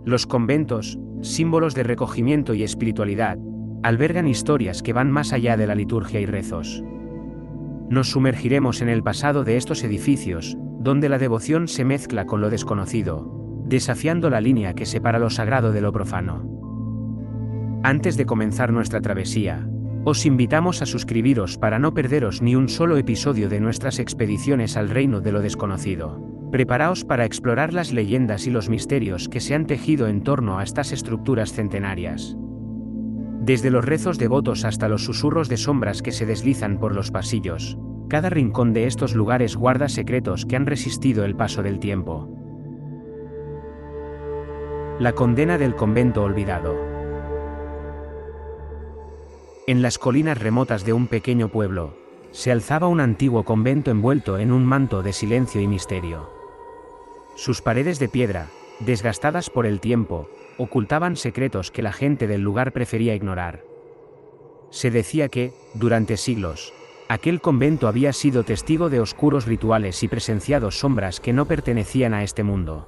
Los conventos, símbolos de recogimiento y espiritualidad, albergan historias que van más allá de la liturgia y rezos. Nos sumergiremos en el pasado de estos edificios, donde la devoción se mezcla con lo desconocido, desafiando la línea que separa lo sagrado de lo profano. Antes de comenzar nuestra travesía, os invitamos a suscribiros para no perderos ni un solo episodio de nuestras expediciones al reino de lo desconocido. Preparaos para explorar las leyendas y los misterios que se han tejido en torno a estas estructuras centenarias. Desde los rezos devotos hasta los susurros de sombras que se deslizan por los pasillos, cada rincón de estos lugares guarda secretos que han resistido el paso del tiempo. La condena del convento olvidado. En las colinas remotas de un pequeño pueblo, se alzaba un antiguo convento envuelto en un manto de silencio y misterio. Sus paredes de piedra, desgastadas por el tiempo, ocultaban secretos que la gente del lugar prefería ignorar. Se decía que, durante siglos, aquel convento había sido testigo de oscuros rituales y presenciado sombras que no pertenecían a este mundo.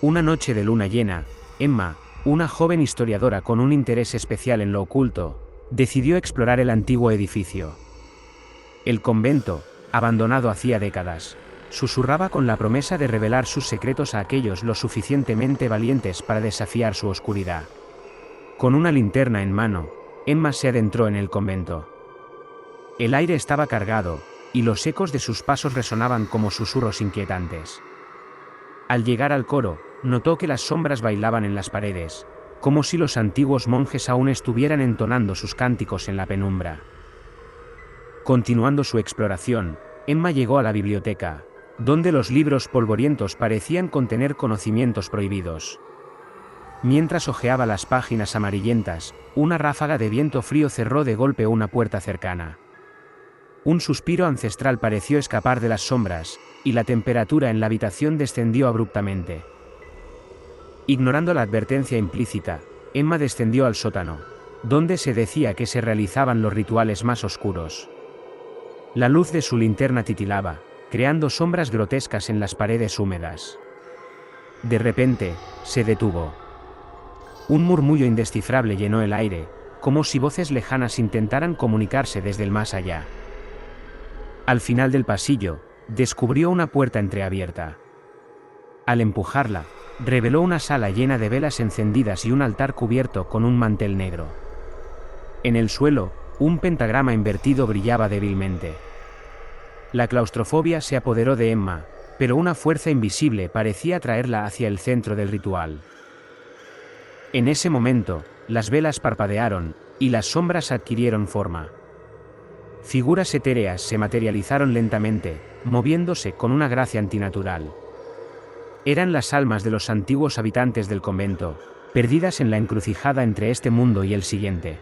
Una noche de luna llena, Emma, una joven historiadora con un interés especial en lo oculto, decidió explorar el antiguo edificio. El convento, abandonado hacía décadas, susurraba con la promesa de revelar sus secretos a aquellos lo suficientemente valientes para desafiar su oscuridad. Con una linterna en mano, Emma se adentró en el convento. El aire estaba cargado, y los ecos de sus pasos resonaban como susurros inquietantes. Al llegar al coro, notó que las sombras bailaban en las paredes, como si los antiguos monjes aún estuvieran entonando sus cánticos en la penumbra. Continuando su exploración, Emma llegó a la biblioteca, donde los libros polvorientos parecían contener conocimientos prohibidos. Mientras hojeaba las páginas amarillentas, una ráfaga de viento frío cerró de golpe una puerta cercana. Un suspiro ancestral pareció escapar de las sombras, y la temperatura en la habitación descendió abruptamente. Ignorando la advertencia implícita, Emma descendió al sótano, donde se decía que se realizaban los rituales más oscuros. La luz de su linterna titilaba, creando sombras grotescas en las paredes húmedas. De repente, se detuvo. Un murmullo indescifrable llenó el aire, como si voces lejanas intentaran comunicarse desde el más allá. Al final del pasillo, descubrió una puerta entreabierta. Al empujarla, reveló una sala llena de velas encendidas y un altar cubierto con un mantel negro. En el suelo, un pentagrama invertido brillaba débilmente. La claustrofobia se apoderó de Emma, pero una fuerza invisible parecía atraerla hacia el centro del ritual. En ese momento, las velas parpadearon, y las sombras adquirieron forma. Figuras etéreas se materializaron lentamente, moviéndose con una gracia antinatural. Eran las almas de los antiguos habitantes del convento, perdidas en la encrucijada entre este mundo y el siguiente.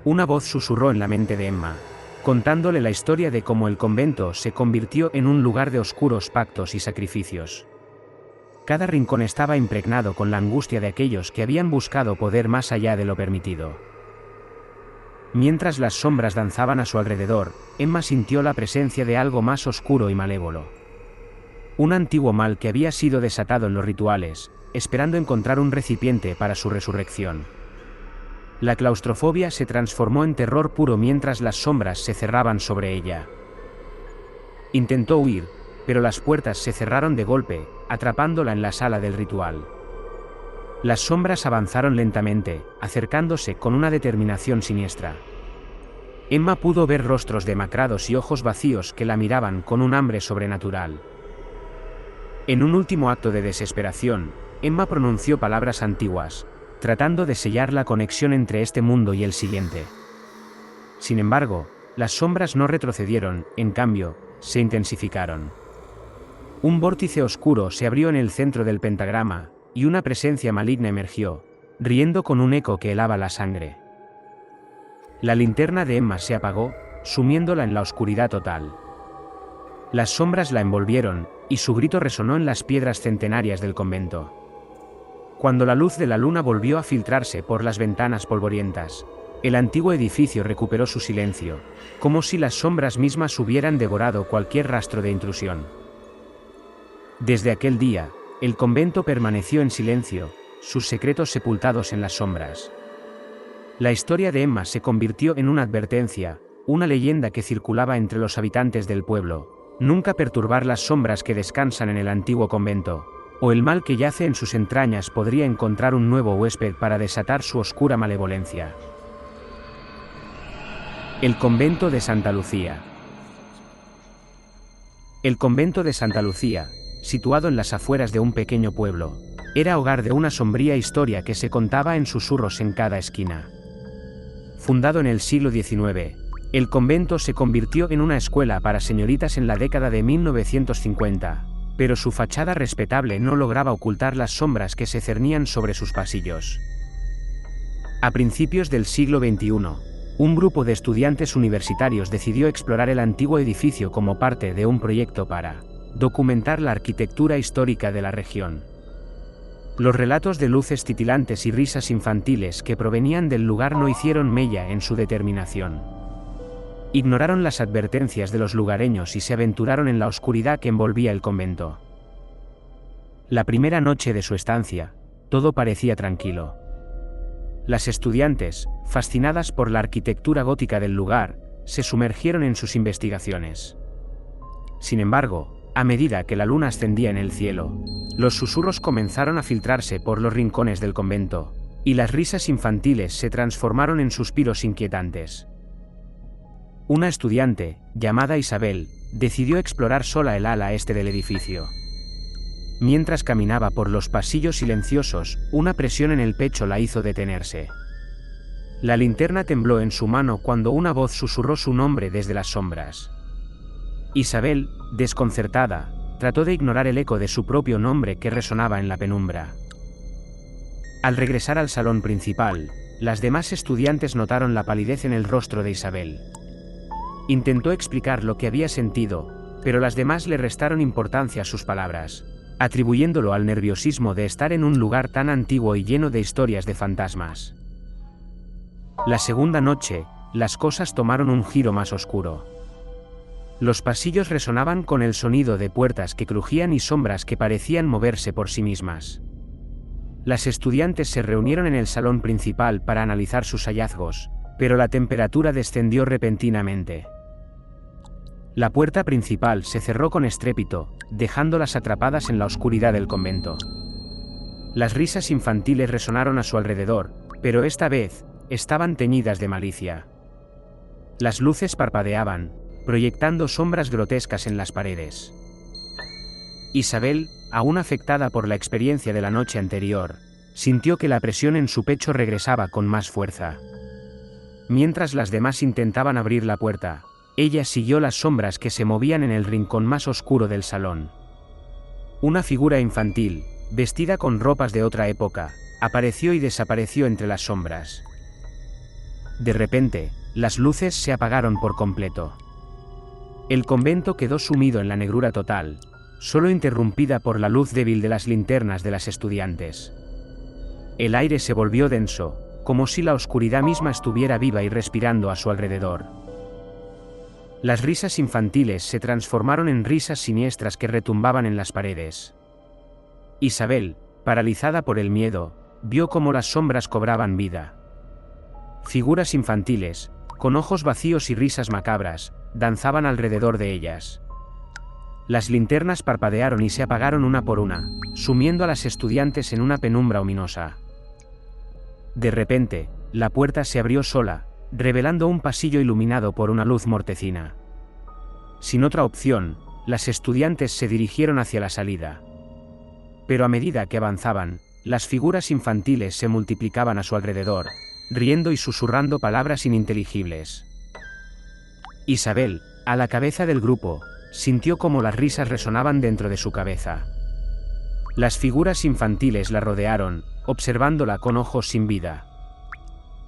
Una voz susurró en la mente de Emma, contándole la historia de cómo el convento se convirtió en un lugar de oscuros pactos y sacrificios. Cada rincón estaba impregnado con la angustia de aquellos que habían buscado poder más allá de lo permitido. Mientras las sombras danzaban a su alrededor, Emma sintió la presencia de algo más oscuro y malévolo. Un antiguo mal que había sido desatado en los rituales, esperando encontrar un recipiente para su resurrección. La claustrofobia se transformó en terror puro mientras las sombras se cerraban sobre ella. Intentó huir, pero las puertas se cerraron de golpe, atrapándola en la sala del ritual. Las sombras avanzaron lentamente, acercándose con una determinación siniestra. Emma pudo ver rostros demacrados y ojos vacíos que la miraban con un hambre sobrenatural. En un último acto de desesperación, Emma pronunció palabras antiguas, tratando de sellar la conexión entre este mundo y el siguiente. Sin embargo, las sombras no retrocedieron, en cambio, se intensificaron. Un vórtice oscuro se abrió en el centro del pentagrama, y una presencia maligna emergió, riendo con un eco que helaba la sangre. La linterna de Emma se apagó, sumiéndola en la oscuridad total. Las sombras la envolvieron, y su grito resonó en las piedras centenarias del convento. Cuando la luz de la luna volvió a filtrarse por las ventanas polvorientas, el antiguo edificio recuperó su silencio, como si las sombras mismas hubieran devorado cualquier rastro de intrusión. Desde aquel día, El convento permaneció en silencio, sus secretos sepultados en las sombras. La historia de Emma se convirtió en una advertencia, una leyenda que circulaba entre los habitantes del pueblo: nunca perturbar las sombras que descansan en el antiguo convento, o el mal que yace en sus entrañas podría encontrar un nuevo huésped para desatar su oscura malevolencia. El convento de Santa Lucía. El convento de Santa Lucía, situado en las afueras de un pequeño pueblo, era hogar de una sombría historia que se contaba en susurros en cada esquina. Fundado en el siglo XIX, el convento se convirtió en una escuela para señoritas en la década de 1950, pero su fachada respetable no lograba ocultar las sombras que se cernían sobre sus pasillos. A principios del siglo XXI, un grupo de estudiantes universitarios decidió explorar el antiguo edificio como parte de un proyecto para documentar la arquitectura histórica de la región. Los relatos de luces titilantes y risas infantiles que provenían del lugar no hicieron mella en su determinación. Ignoraron las advertencias de los lugareños y se aventuraron en la oscuridad que envolvía el convento. La primera noche de su estancia, todo parecía tranquilo. Las estudiantes, fascinadas por la arquitectura gótica del lugar, se sumergieron en sus investigaciones. Sin embargo, a medida que la luna ascendía en el cielo, los susurros comenzaron a filtrarse por los rincones del convento, y las risas infantiles se transformaron en suspiros inquietantes. Una estudiante, llamada Isabel, decidió explorar sola el ala este del edificio. Mientras caminaba por los pasillos silenciosos, una presión en el pecho la hizo detenerse. La linterna tembló en su mano cuando una voz susurró su nombre desde las sombras. Isabel, desconcertada, trató de ignorar el eco de su propio nombre que resonaba en la penumbra. Al regresar al salón principal, las demás estudiantes notaron la palidez en el rostro de Isabel. Intentó explicar lo que había sentido, pero las demás le restaron importancia a sus palabras, atribuyéndolo al nerviosismo de estar en un lugar tan antiguo y lleno de historias de fantasmas. La segunda noche, las cosas tomaron un giro más oscuro. Los pasillos resonaban con el sonido de puertas que crujían y sombras que parecían moverse por sí mismas. Las estudiantes se reunieron en el salón principal para analizar sus hallazgos, pero la temperatura descendió repentinamente. La puerta principal se cerró con estrépito, dejándolas atrapadas en la oscuridad del convento. Las risas infantiles resonaron a su alrededor, pero esta vez, estaban teñidas de malicia. Las luces parpadeaban, proyectando sombras grotescas en las paredes. Isabel, aún afectada por la experiencia de la noche anterior, sintió que la presión en su pecho regresaba con más fuerza. Mientras las demás intentaban abrir la puerta, ella siguió las sombras que se movían en el rincón más oscuro del salón. Una figura infantil, vestida con ropas de otra época, apareció y desapareció entre las sombras. De repente, las luces se apagaron por completo. El convento quedó sumido en la negrura total, solo interrumpida por la luz débil de las linternas de las estudiantes. El aire se volvió denso, como si la oscuridad misma estuviera viva y respirando a su alrededor. Las risas infantiles se transformaron en risas siniestras que retumbaban en las paredes. Isabel, paralizada por el miedo, vio cómo las sombras cobraban vida. Figuras infantiles, con ojos vacíos y risas macabras, danzaban alrededor de ellas. Las linternas parpadearon y se apagaron una por una, sumiendo a las estudiantes en una penumbra ominosa. De repente, la puerta se abrió sola, revelando un pasillo iluminado por una luz mortecina. Sin otra opción, las estudiantes se dirigieron hacia la salida. Pero a medida que avanzaban, las figuras infantiles se multiplicaban a su alrededor, riendo y susurrando palabras ininteligibles. Isabel, a la cabeza del grupo, sintió cómo las risas resonaban dentro de su cabeza. Las figuras infantiles la rodearon, observándola con ojos sin vida.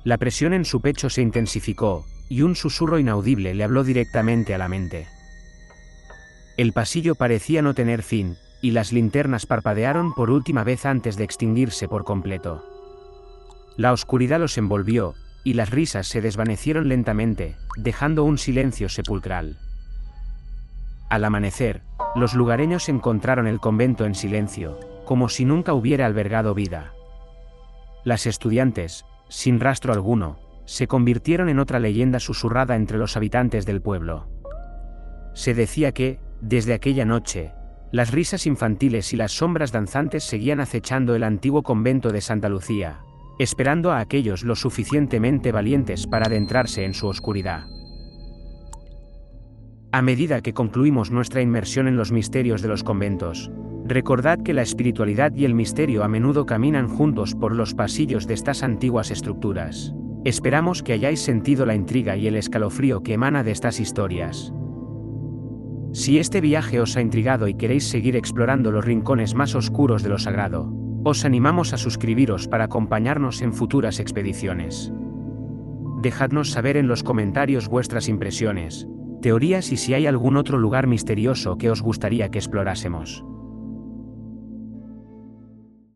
La presión en su pecho se intensificó, y un susurro inaudible le habló directamente a la mente. El pasillo parecía no tener fin, y las linternas parpadearon por última vez antes de extinguirse por completo. La oscuridad los envolvió, y las risas se desvanecieron lentamente, dejando un silencio sepulcral. Al amanecer, los lugareños encontraron el convento en silencio, como si nunca hubiera albergado vida. Las estudiantes, sin rastro alguno, se convirtieron en otra leyenda susurrada entre los habitantes del pueblo. Se decía que, desde aquella noche, las risas infantiles y las sombras danzantes seguían acechando el antiguo convento de Santa Lucía, esperando a aquellos lo suficientemente valientes para adentrarse en su oscuridad. A medida que concluimos nuestra inmersión en los misterios de los conventos, recordad que la espiritualidad y el misterio a menudo caminan juntos por los pasillos de estas antiguas estructuras. Esperamos que hayáis sentido la intriga y el escalofrío que emana de estas historias. Si este viaje os ha intrigado y queréis seguir explorando los rincones más oscuros de lo sagrado, os animamos a suscribiros para acompañarnos en futuras expediciones. Dejadnos saber en los comentarios vuestras impresiones, teorías y si hay algún otro lugar misterioso que os gustaría que explorásemos.